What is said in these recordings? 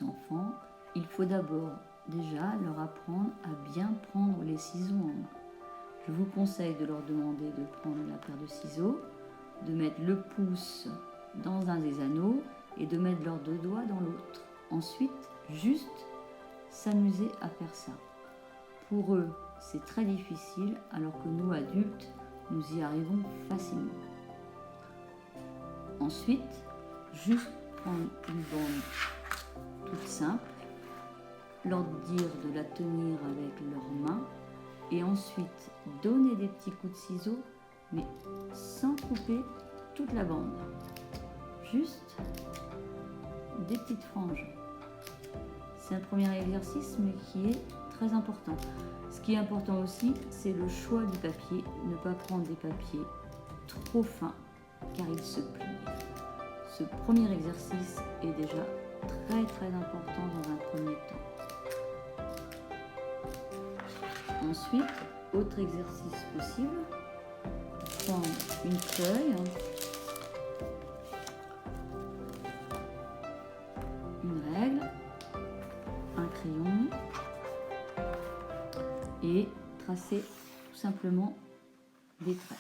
vos enfants, il faut d'abord déjà leur apprendre à bien prendre les ciseaux en main. Je vous conseille de leur demander de prendre la paire de ciseaux, de mettre le pouce dans un des anneaux et de mettre leurs deux doigts dans l'autre. Ensuite, juste s'amuser à faire ça. Pour eux, c'est très difficile, alors que nous, adultes, nous y arrivons facilement. Ensuite, juste prendre une bande toute simple, leur dire de la tenir avec leurs mains et ensuite donner des petits coups de ciseaux, mais sans couper toute la bande. Juste des petites franges. C'est un premier exercice, mais qui est très important. Ce qui est important aussi, c'est le choix du papier. Ne pas prendre des papiers trop fins, car ils se plient. Ce premier exercice est déjà très très important dans un premier temps. Ensuite, autre exercice possible, prendre une feuille, une règle, un crayon et tracer tout simplement des traits.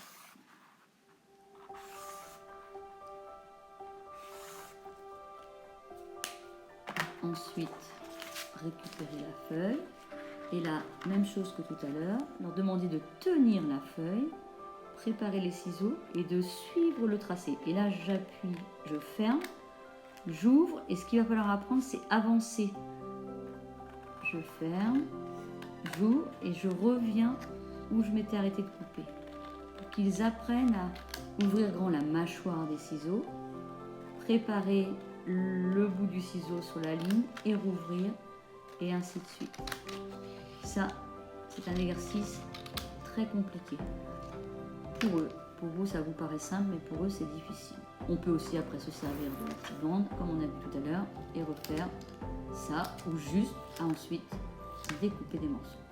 Ensuite, récupérer la feuille et la même chose que tout à l'heure, leur demander de tenir la feuille, préparer les ciseaux et de suivre le tracé. Et là, j'appuie, je ferme, j'ouvre et ce qu'il va falloir apprendre, c'est avancer. Je ferme, j'ouvre et je reviens où je m'étais arrêtée de couper. Pour qu'ils apprennent à ouvrir grand la mâchoire des ciseaux, préparer le bout du ciseau sur la ligne et rouvrir et ainsi de suite. Ça, c'est un exercice très compliqué. Pour eux, pour vous, ça vous paraît simple, mais pour eux, c'est difficile. On peut aussi après se servir de la petite bande, comme on a vu tout à l'heure, et refaire ça, ou juste ensuite découper des morceaux.